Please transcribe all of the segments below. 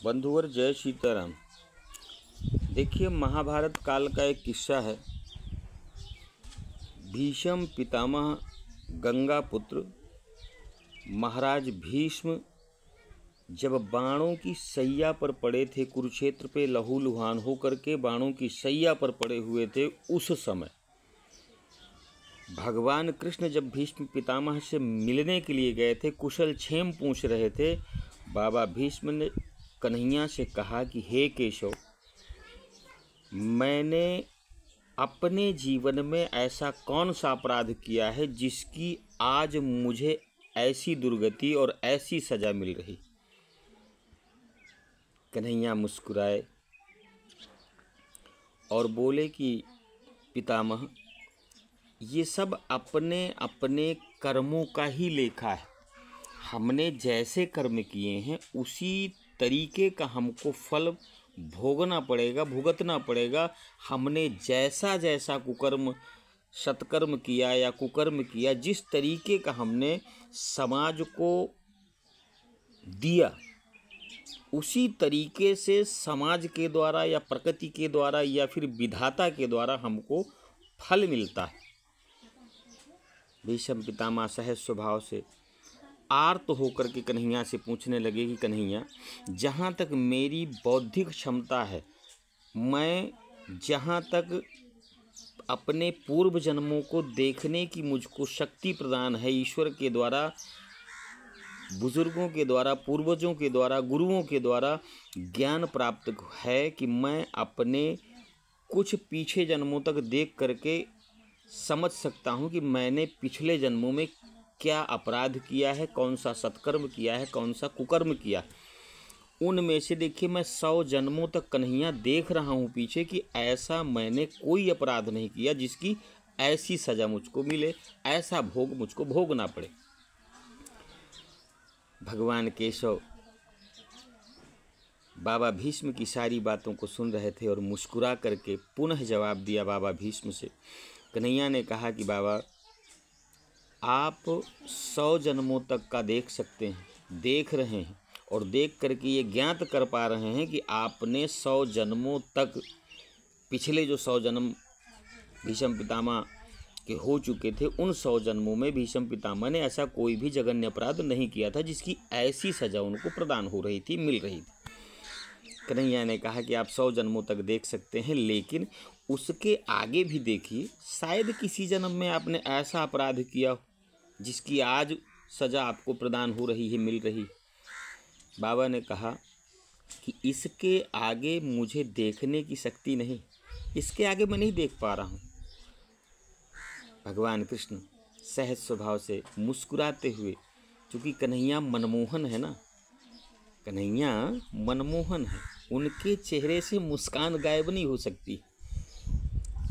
बंधुवर जय सीताराम। देखिए, महाभारत काल का एक किस्सा है। भीष्म पितामह गंगा पुत्र महाराज भीष्म जब बाणों की सैया पर पड़े थे, कुरुक्षेत्र पे लहूलुहान होकर के बाणों की सैया पर पड़े हुए थे, उस समय भगवान कृष्ण जब भीष्म पितामह से मिलने के लिए गए थे, कुशल क्षेम पूछ रहे थे, बाबा भीष्म ने कन्हैया से कहा कि हे केशव, मैंने अपने जीवन में ऐसा कौन सा अपराध किया है जिसकी आज मुझे ऐसी दुर्गति और ऐसी सजा मिल रही। कन्हैया मुस्कुराए और बोले कि पितामह, ये सब अपने अपने कर्मों का ही लेखा है। हमने जैसे कर्म किए हैं उसी तरीके का हमको फल भोगना पड़ेगा, भुगतना पड़ेगा। हमने जैसा जैसा कुकर्म सत्कर्म किया या कुकर्म किया, जिस तरीके का हमने समाज को दिया, उसी तरीके से समाज के द्वारा या प्रकृति के द्वारा या फिर विधाता के द्वारा हमको फल मिलता है। भीष्म पितामह सहज स्वभाव से आर्त होकर के कन्हैया से पूछने लगे कि कन्हैया, जहाँ तक मेरी बौद्धिक क्षमता है, मैं जहाँ तक अपने पूर्व जन्मों को देखने की मुझको शक्ति प्रदान है, ईश्वर के द्वारा, बुजुर्गों के द्वारा, पूर्वजों के द्वारा, गुरुओं के द्वारा ज्ञान प्राप्त है कि मैं अपने कुछ पीछे जन्मों तक देख करके समझ सकता हूँ कि मैंने पिछले जन्मों में क्या अपराध किया है, कौन सा सत्कर्म किया है, कौन सा कुकर्म किया। उनमें से देखिए, मैं 100 जन्मों तक कन्हैया देख रहा हूँ पीछे कि ऐसा मैंने कोई अपराध नहीं किया जिसकी ऐसी सजा मुझको मिले, ऐसा भोग मुझको भोगना पड़े। भगवान केशव बाबा भीष्म की सारी बातों को सुन रहे थे और मुस्कुरा करके पुनः जवाब दिया बाबा भीष्म से। कन्हैया ने कहा कि बाबा, आप 100 जन्मों तक का देख सकते हैं, देख रहे हैं और देख करके ये ज्ञात कर पा रहे हैं कि आपने 100 जन्मों तक, पिछले जो 100 जन्म भीष्म पितामह के हो चुके थे, उन 100 जन्मों में भीष्म पितामह ने ऐसा कोई भी जघन्य अपराध नहीं किया था जिसकी ऐसी सजा उनको प्रदान हो रही थी, मिल रही थी। कन्हैया ने कहा कि आप 100 जन्मों तक देख सकते हैं, लेकिन उसके आगे भी देखिए, शायद किसी जन्म में आपने ऐसा अपराध किया हो जिसकी आज सजा आपको प्रदान हो रही है, मिल रही। बाबा ने कहा कि इसके आगे मुझे देखने की शक्ति नहीं, इसके आगे मैं नहीं देख पा रहा हूँ। भगवान कृष्ण सहज स्वभाव से मुस्कुराते हुए, क्योंकि कन्हैया मनमोहन है ना, कन्हैया मनमोहन है, उनके चेहरे से मुस्कान गायब नहीं हो सकती।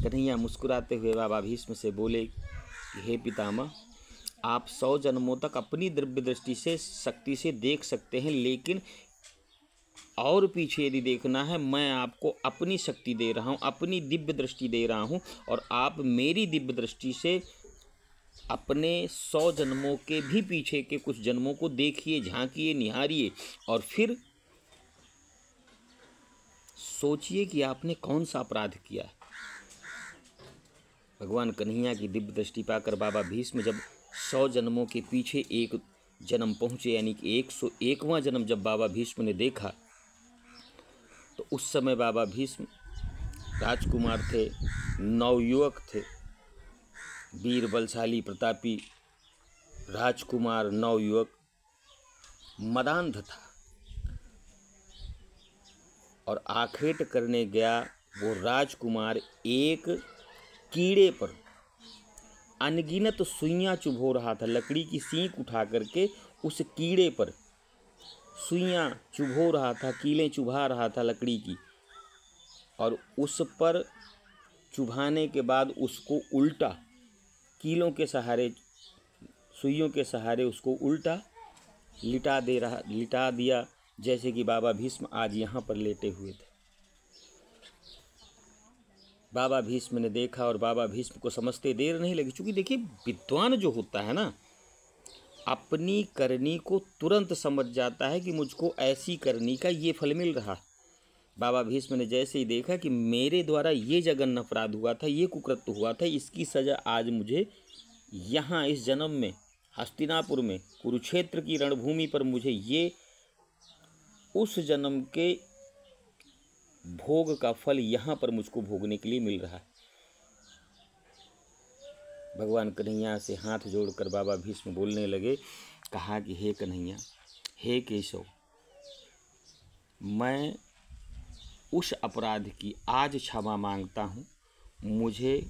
कन्हैया मुस्कुराते हुए बाबा भीष्म से बोले कि हे पितामह, आप 100 जन्मों तक अपनी दिव्य दृष्टि से शक्ति से देख सकते हैं, लेकिन और पीछे यदि देखना है, मैं आपको अपनी शक्ति दे रहा हूँ, अपनी दिव्य दृष्टि दे रहा हूँ, और आप मेरी दिव्य दृष्टि से अपने 100 जन्मों के भी पीछे के कुछ जन्मों को देखिए, झांकिए, निहारिए और फिर सोचिए कि आपने कौन सा अपराध किया है। भगवान कन्हैया की दिव्य दृष्टि पाकर बाबा भीष्म जब 100 जन्मों के पीछे एक जन्म पहुँचे, यानी कि 101वां जन्म जब बाबा भीष्म ने देखा, तो उस समय बाबा भीष्म राजकुमार थे, नवयुवक थे, वीर बलशाली प्रतापी राजकुमार नवयुवक, मदान्ध था और आखेट करने गया वो राजकुमार एक कीड़े पर अनगिनत सुइयां चुभो रहा था। लकड़ी की सींक उठा करके उस कीड़े पर सुइयां चुभो रहा था, कीलें चुभा रहा था लकड़ी की, और उस पर चुभाने के बाद उसको उल्टा कीलों के सहारे, सुइयों के सहारे उसको उल्टा लिटा दिया, जैसे कि बाबा भीष्म आज यहाँ पर लेटे हुए थे। बाबा भीष्म ने देखा और बाबा भीष्म को समझते देर नहीं लगी, क्योंकि देखिए, विद्वान जो होता है ना, अपनी करनी को तुरंत समझ जाता है कि मुझको ऐसी करनी का ये फल मिल रहा। बाबा भीष्म ने जैसे ही देखा कि मेरे द्वारा ये जघन्य अपराध हुआ था, ये कुकृत्य हुआ था, इसकी सज़ा आज मुझे यहाँ इस जन्म में हस्तिनापुर में कुरुक्षेत्र की रणभूमि पर मुझे ये उस जन्म के भोग का फल यहाँ पर मुझको भोगने के लिए मिल रहा है। भगवान कन्हैया से हाथ जोड़कर बाबा भीष्म बोलने लगे, कहा कि हे कन्हैया, हे केशव, मैं उस अपराध की आज क्षमा मांगता हूँ। मुझे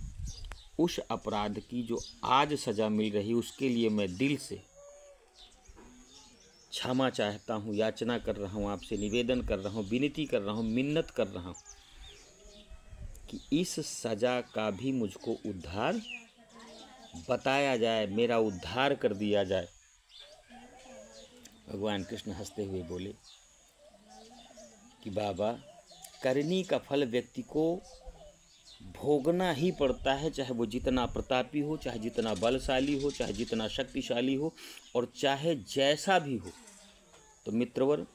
उस अपराध की जो आज सज़ा मिल रही उसके लिए मैं दिल से क्षमा चाहता हूँ, याचना कर रहा हूँ, आपसे निवेदन कर रहा हूँ, विनती कर रहा हूँ, मिन्नत कर रहा हूँ कि इस सज़ा का भी मुझको उद्धार बताया जाए, मेरा उद्धार कर दिया जाए। भगवान कृष्ण हंसते हुए बोले कि बाबा, करनी का फल व्यक्ति को भोगना ही पड़ता है, चाहे वो जितना प्रतापी हो, चाहे जितना बलशाली हो, चाहे जितना शक्तिशाली हो और चाहे जैसा भी हो। तो मित्रवर,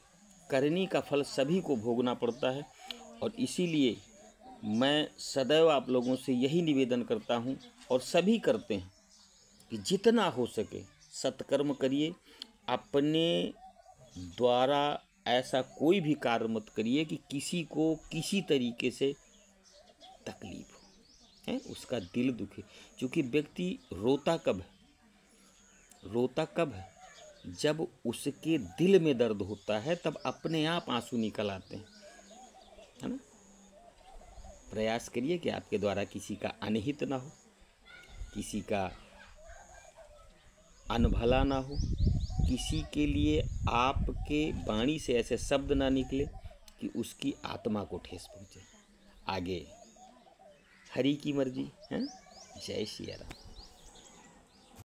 करनी का फल सभी को भोगना पड़ता है और इसीलिए मैं सदैव आप लोगों से यही निवेदन करता हूँ और सभी करते हैं कि जितना हो सके सत्कर्म करिए। अपने द्वारा ऐसा कोई भी कार्य मत करिए कि किसी को किसी तरीके से तकलीफ हो, है उसका दिल दुखे। क्योंकि व्यक्ति रोता कब है? रोता कब है? जब उसके दिल में दर्द होता है, तब अपने आप आंसू निकल आते हैं, है ना। प्रयास करिए कि आपके द्वारा किसी का अनहित ना हो, किसी का अनभला ना हो, किसी के लिए आपके वाणी से ऐसे शब्द ना निकले कि उसकी आत्मा को ठेस पहुँचे। आगे हरि की मर्जी है। जय श्री राम।